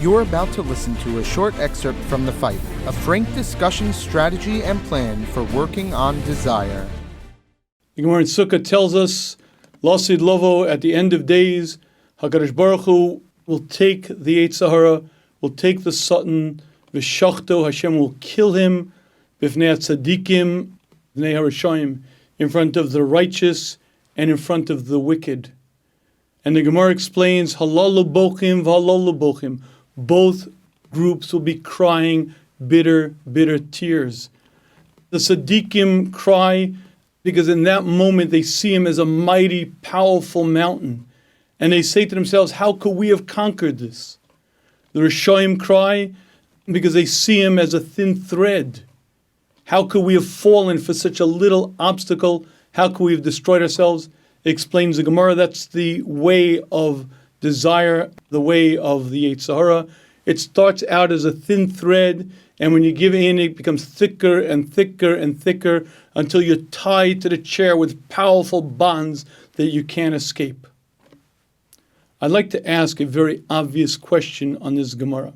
You're about to listen to a short excerpt from The Fight, a frank discussion, strategy, and plan for working on desire. The Gemara in Sukkah tells us, lavo, at the end of days, Hakadosh Baruch Hu will take the yetzer, will take the Soton, v'shachto, Hashem will kill him, befnei tzadikim, befnei haresha'im, in front of the righteous and in front of the wicked. And the Gemara explains, halalu bochim, both groups will be crying bitter, bitter tears. The tzadikim cry because in that moment they see him as a mighty, powerful mountain. And they say to themselves, how could we have conquered this? The resha'im cry because they see him as a thin thread. How could we have fallen for such a little obstacle? How could we have destroyed ourselves? It explains the Gemara, that's the way of desire, the way of the yetzer. It starts out as a thin thread, and when you give in, it becomes thicker and thicker and thicker until you're tied to the chair with powerful bonds that you can't escape. I'd like to ask a very obvious question on this Gemara.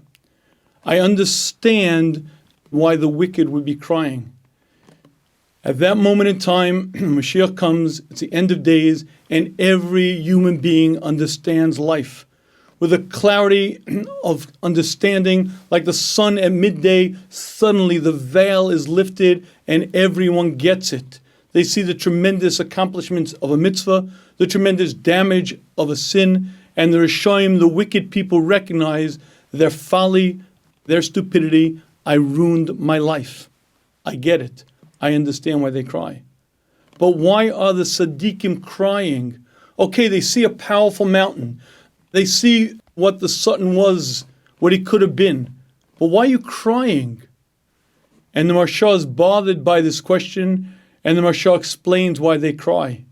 I understand why the wicked would be crying. At that moment in time, Mashiach comes, it's the end of days, and every human being understands life. With a clarity of understanding, like the sun at midday, suddenly the veil is lifted and everyone gets it. They see the tremendous accomplishments of a mitzvah, the tremendous damage of a sin, and the resha'im, the wicked people, recognize their folly, their stupidity. I ruined my life. I get it. I understand why they cry. But why are the tzadikim crying? Okay, they see a powerful mountain. They see what the Soton was, what he could have been. But why are you crying? And the Maharsha is bothered by this question, and the Maharsha explains why they cry.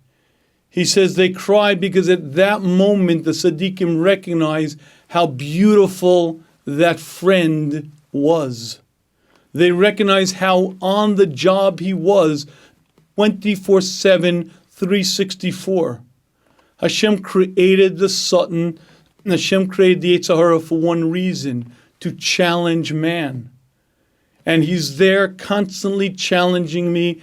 He says they cry because at that moment the tzadikim recognize how beautiful that friend was. They recognize how on the job he was 24/7, 364. Hashem created the Soton, and Hashem created the yetzer for one reason, to challenge man. And he's there constantly challenging me,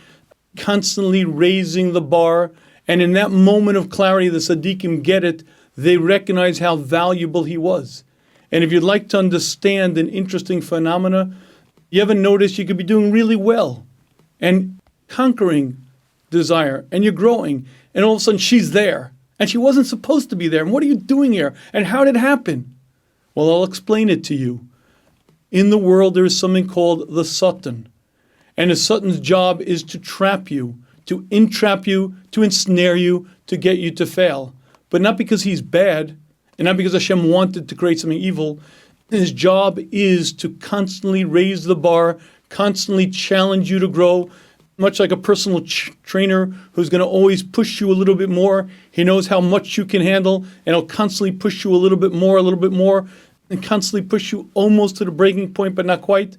constantly raising the bar. And in that moment of clarity, the tzadikim get it. They recognize how valuable he was. And if you'd like to understand an interesting phenomena, you ever notice you could be doing really well and conquering desire, and you're growing, and all of a sudden she's there, and she wasn't supposed to be there. And what are you doing here? And how did it happen? Well, I'll explain it to you. In the world, there is something called the Soton. And the Soton's job is to trap you, to entrap you, to ensnare you, to get you to fail. But not because he's bad, and not because Hashem wanted to create something evil. His job is to constantly raise the bar, constantly challenge you to grow, much like a personal trainer who's going to always push you a little bit more. He knows how much you can handle, and he'll constantly push you a little bit more, and constantly push you almost to the breaking point, but not quite.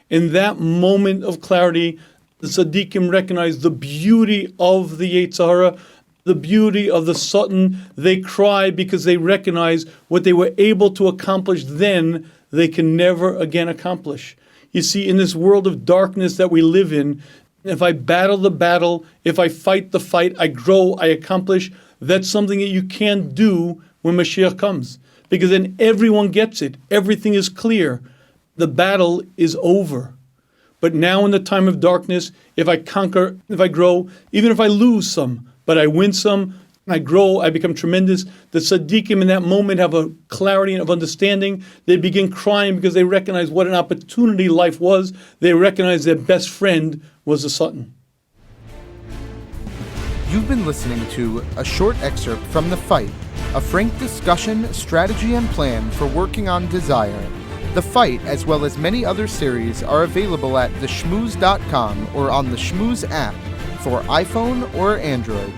In that moment of clarity, the tzadikim recognize the beauty of the yetzer, the beauty of the Soton. They cry because they recognize what they were able to accomplish then, they can never again accomplish. You see, in this world of darkness that we live in, if I battle the battle, if I fight the fight, I grow, I accomplish, that's something that you can't do when Mashiach comes. Because then everyone gets it. Everything is clear. The battle is over. But now in the time of darkness, if I conquer, if I grow, even if I lose some, but I win some, I grow, I become tremendous. The tzadikim in that moment have a clarity of understanding. They begin crying because they recognize what an opportunity life was. They recognize their best friend was the Soton. You've been listening to a short excerpt from The Fight, a frank discussion, strategy, and plan for working on desire. The Fight, as well as many other series, are available at theshmooze.com or on the Shmooze app for iPhone or Android.